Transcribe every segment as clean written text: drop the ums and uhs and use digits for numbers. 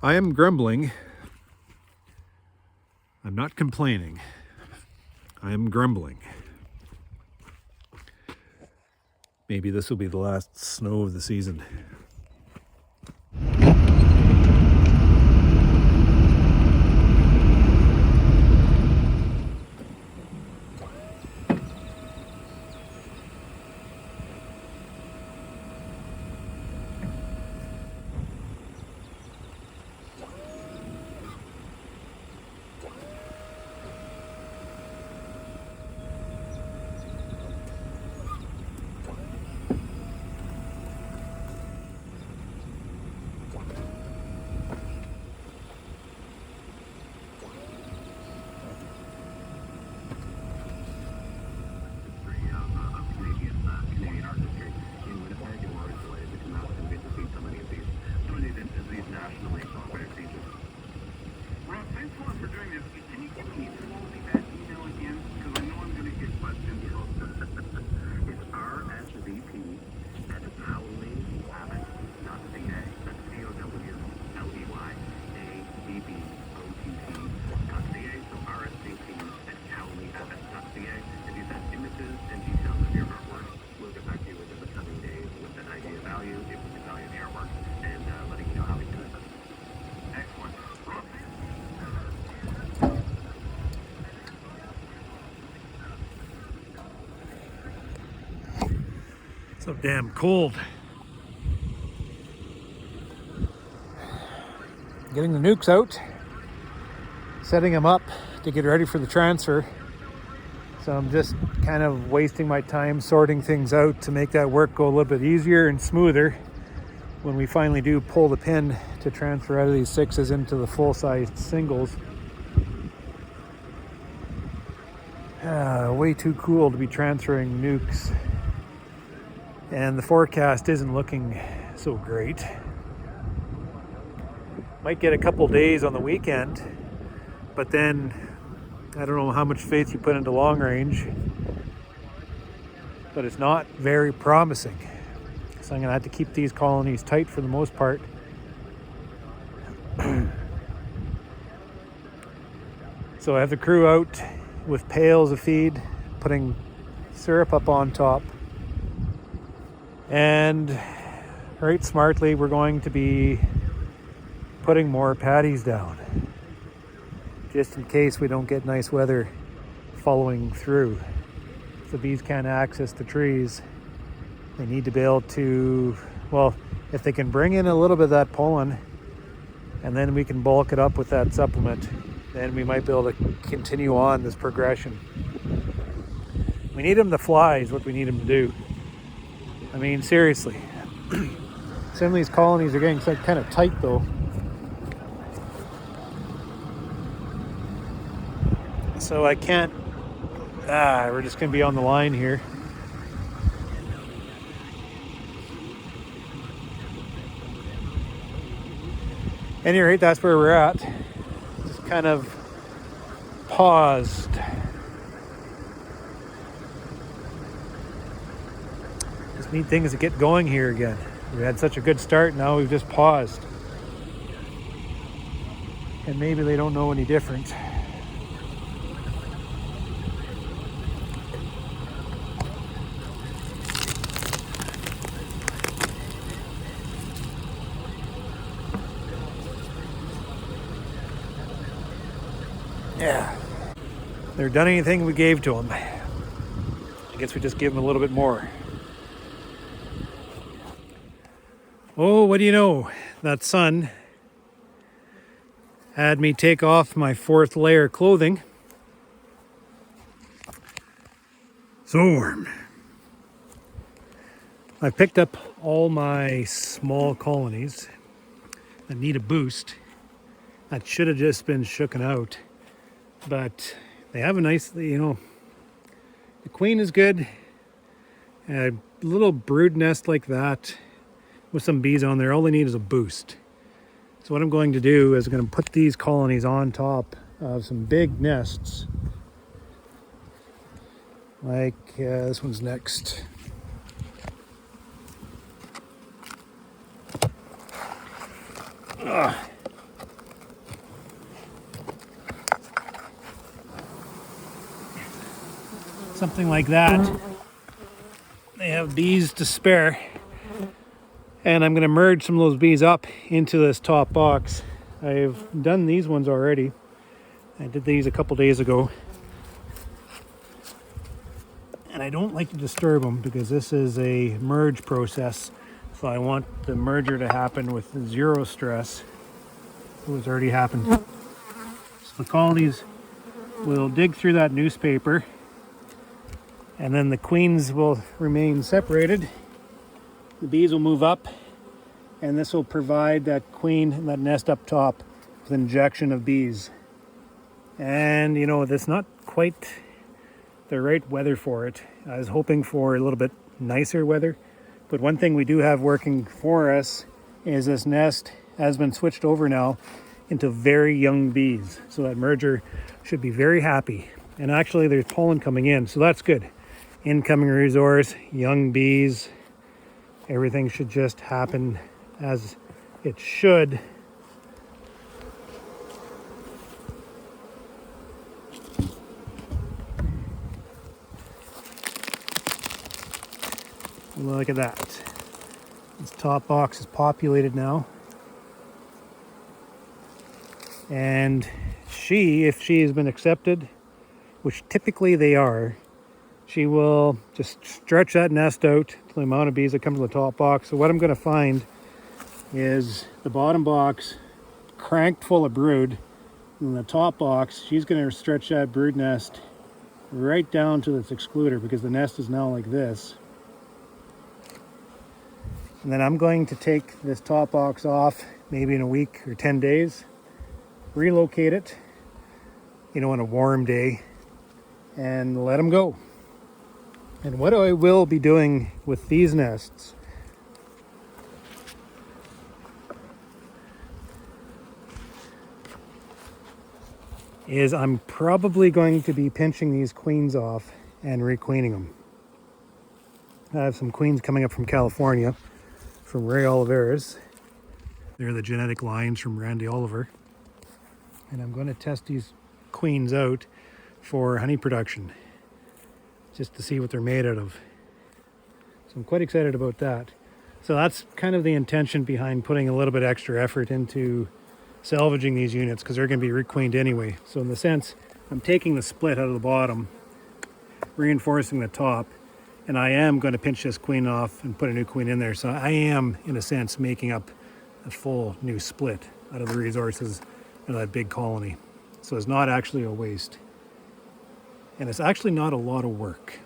I am grumbling. I'm not complaining. I am grumbling. Maybe this will be the last snow of the season. So damn cold. Getting the nukes out, setting them up to get ready for the transfer. So I'm just kind of wasting my time sorting things out to make that work go a little bit easier and smoother when we finally do pull the pin to transfer out of these 6s into the full-sized singles. Way too cool to be transferring nukes. And the forecast isn't looking so great. Might get a couple days on the weekend, but then I don't know how much faith you put into long range, but it's not very promising. So I'm gonna have to keep these colonies tight for the most part. So I have the crew out with pails of feed, putting syrup up on top. And right smartly, we're going to be putting more patties down, just in case we don't get nice weather following through. If the bees can't access the trees, they need to be able to, well, if they can bring in a little bit of that pollen, and then we can bulk it up with that supplement, then we might be able to continue on this progression. We need them to fly is what we need them to do. I mean, seriously. Some of these colonies are getting kind of tight though. So I can't, we're just gonna be on the line here. At any rate, that's where we're at. Just kind of paused. Just need things to get going here again. We had such a good start, now we've just paused. And maybe they don't know any different. Yeah, they've done anything we gave to them. I guess we just give them a little bit more. Oh, what do you know? That sun had me take off my 4th layer of clothing. So warm. I picked up all my small colonies that need a boost. That should have just been shooken out. But they have a nice, the queen is good. A little brood nest like that with some bees on there, all they need is a boost. So what I'm going to do is I'm going to put these colonies on top of some big nests. Like this one's next. something like that. They have bees to spare. And I'm going to merge some of those bees up into this top box. I've done these ones already. I did these a couple days ago. And I don't like to disturb them because this is a merge process. So I want the merger to happen with zero stress. It was already happened. So the colonies will dig through that newspaper, and then the queens will remain separated. The bees will move up, and this will provide that queen and that nest up top with injection of bees. And you know, that's not quite the right weather for it. I was hoping for a little bit nicer weather, but one thing we do have working for us is this nest has been switched over now into very young bees. So that merger should be very happy. And actually there's pollen coming in, so that's good. Incoming resource, young bees, everything should just happen as it should. Look at that. This top box is populated now. And she, if she has been accepted, which typically they are, she will just stretch that nest out to the amount of bees that come to the top box. So what I'm going to find is the bottom box cranked full of brood. And the top box, she's going to stretch that brood nest right down to this excluder because the nest is now like this. And then I'm going to take this top box off maybe in a week or 10 days, relocate it, you know, on a warm day, and let them go. And what I will be doing with these nests is I'm probably going to be pinching these queens off and requeening them. I have some queens coming up from California, from Ray Oliveras. They're the genetic lines from Randy Oliver. And I'm going to test these queens out for honey production, just to see what they're made out of. So I'm quite excited about that. So that's kind of the intention behind putting a little bit extra effort into salvaging these units, because they're going to be requeened anyway. So in the sense, I'm taking the split out of the bottom, reinforcing the top, and I am going to pinch this queen off and put a new queen in there. So I am, in a sense, making up a full new split out of the resources of that big colony. So it's not actually a waste. And it's actually not a lot of work.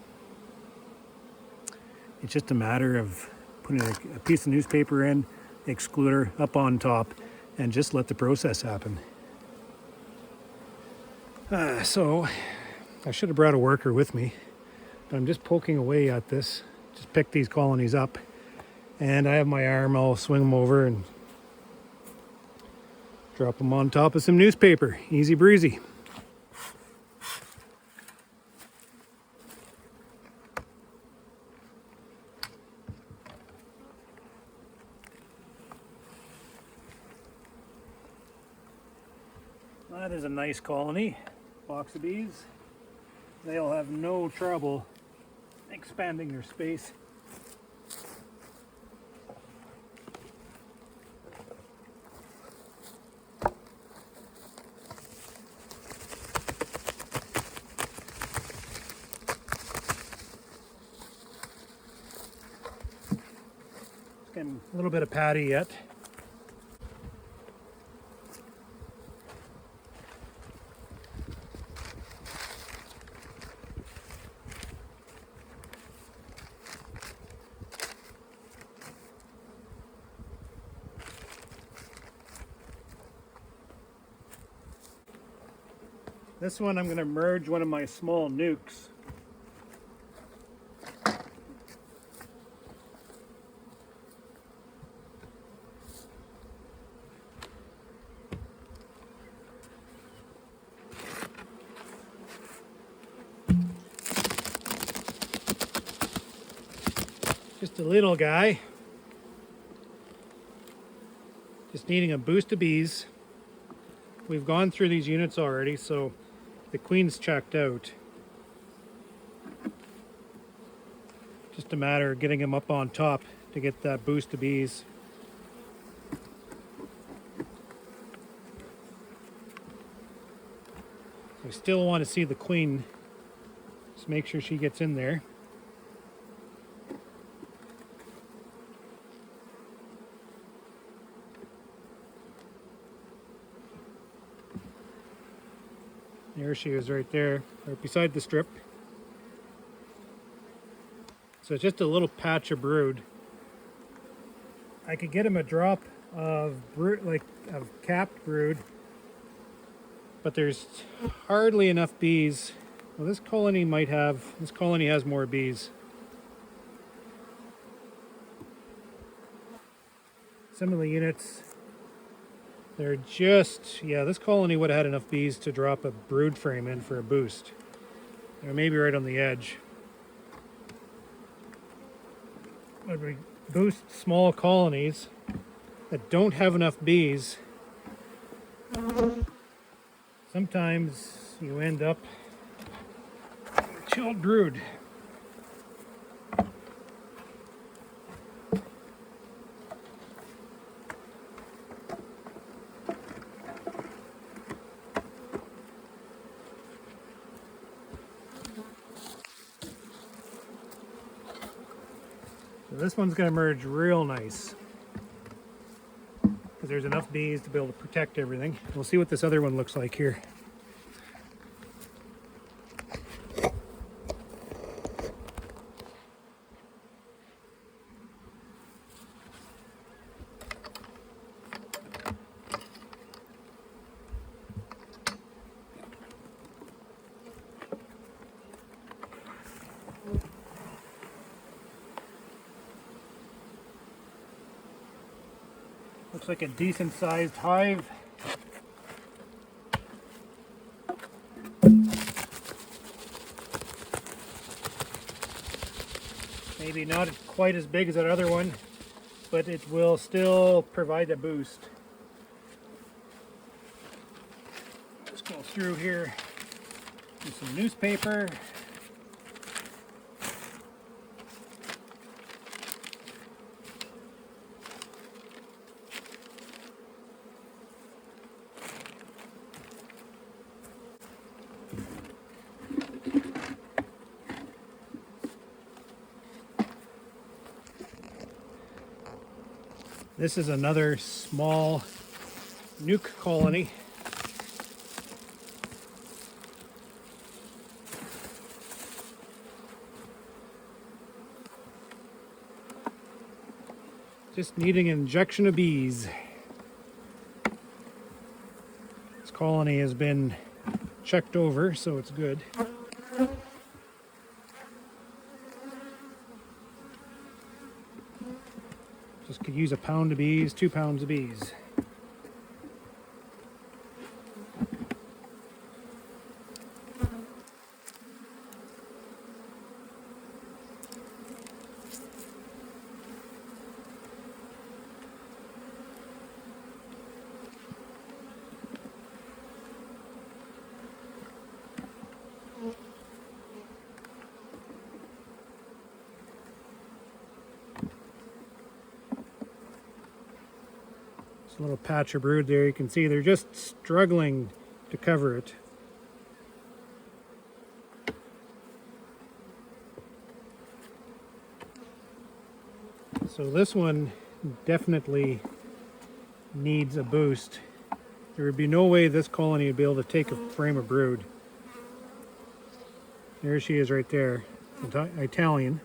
It's just a matter of putting a piece of newspaper in, excluder up on top, and just let the process happen. So I should have brought a worker with me. But I'm just poking away at this, just pick these colonies up, and I have my arm, I'll swing them over and drop them on top of some newspaper. Easy breezy. That is a nice colony, box of bees. They'll have no trouble expanding their space. Just getting a little bit of patty yet. This one I'm going to merge one of my small nukes. Just a little guy. Just needing a boost of bees. We've gone through these units already, so the queen's checked out. Just a matter of getting them up on top to get that boost of bees. We still want to see the queen. Just make sure she gets in there. There she is right there, right beside the strip. So it's just a little patch of brood. I could get him a drop of brood, like of capped brood, but there's hardly enough bees. Well, this colony has more bees. Some of the units, they're just, yeah, this colony would have had enough bees to drop a brood frame in for a boost. Or maybe right on the edge. When we boost small colonies that don't have enough bees, sometimes you end up with chilled brood. So this one's going to emerge real nice because there's enough bees to be able to protect everything. We'll see what this other one looks like here. Looks like a decent sized hive. Maybe not quite as big as that other one, but it will still provide a boost. Just go through here, do some newspaper. This is another small nuke colony. Just needing an injection of bees. This colony has been checked over, so it's good. Just could use a pound of bees, 2 pounds of bees. A little patch of brood there. You can see they're just struggling to cover it. So this one definitely needs a boost. There would be no way this colony would be able to take a frame of brood. There she is right there, Italian.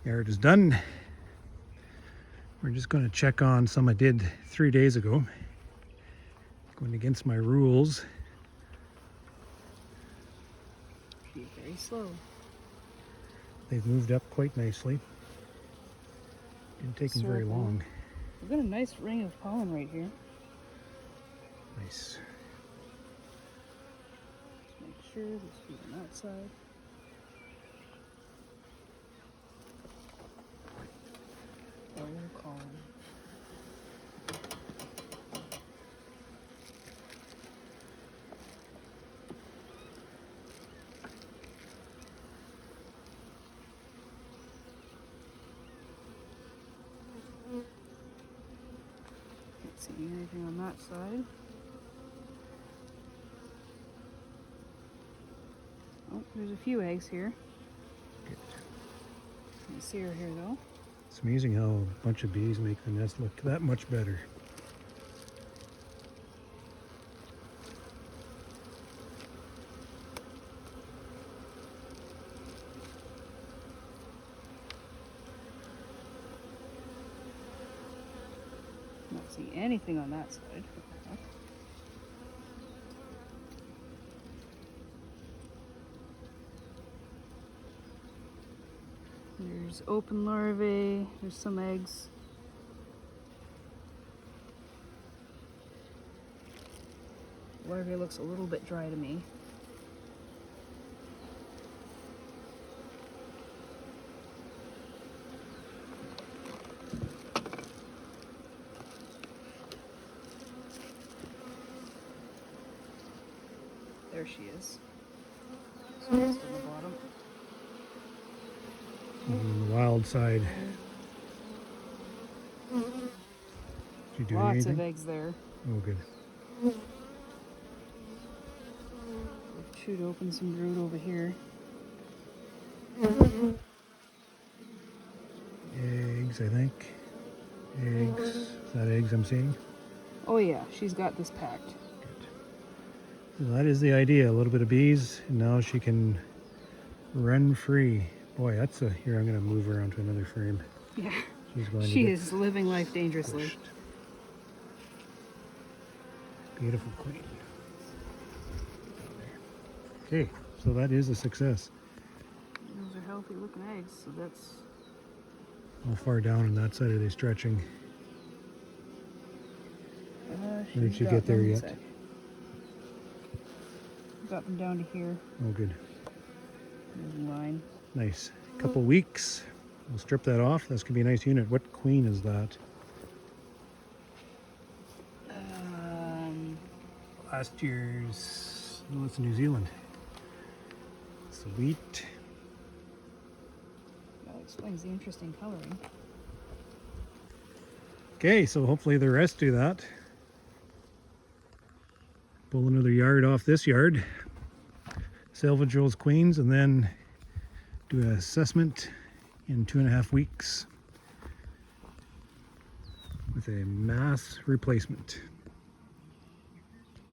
There it is done. I'm just going to check on some I did 3 days ago. Going against my rules. Be very slow. They've moved up quite nicely. Didn't take them very long. We've got a nice ring of pollen right here. Nice. Just make sure there's feet on that side. Oh, column. Can't see anything on that side. Oh, there's a few eggs here. Good. Can't see her here though. It's amazing how a bunch of bees make the nest look that much better. Not see anything on that side. There's open larvae, there's some eggs. Larvae looks a little bit dry to me. There she is. So just on the bottom. On the wild side. Did you do Lots anything? of eggs there. Oh, good. We've chewed open some brood over here. Eggs, I think. Eggs. Is that eggs I'm seeing? Oh yeah, she's got this packed. Good. So that is the idea. A little bit of bees, and now she can run free. Boy, that's a... Here, I'm going to move her onto another frame. Yeah, She's going she to get is living life dangerously. pushed. Beautiful queen. Okay, so that is a success. Those are healthy looking eggs, so that's... How far down on that side are they stretching? Did you get there yet? Got them down to here. Oh, good. There's a line. Nice. A couple weeks. We'll strip that off. That's going to be a nice unit. What queen is that? Last year's... No, it's New Zealand. Sweet. That explains the interesting coloring. Okay, so hopefully the rest do that. Pull another yard off this yard. Salvage those queens and then do an assessment in 2.5 weeks with a mass replacement.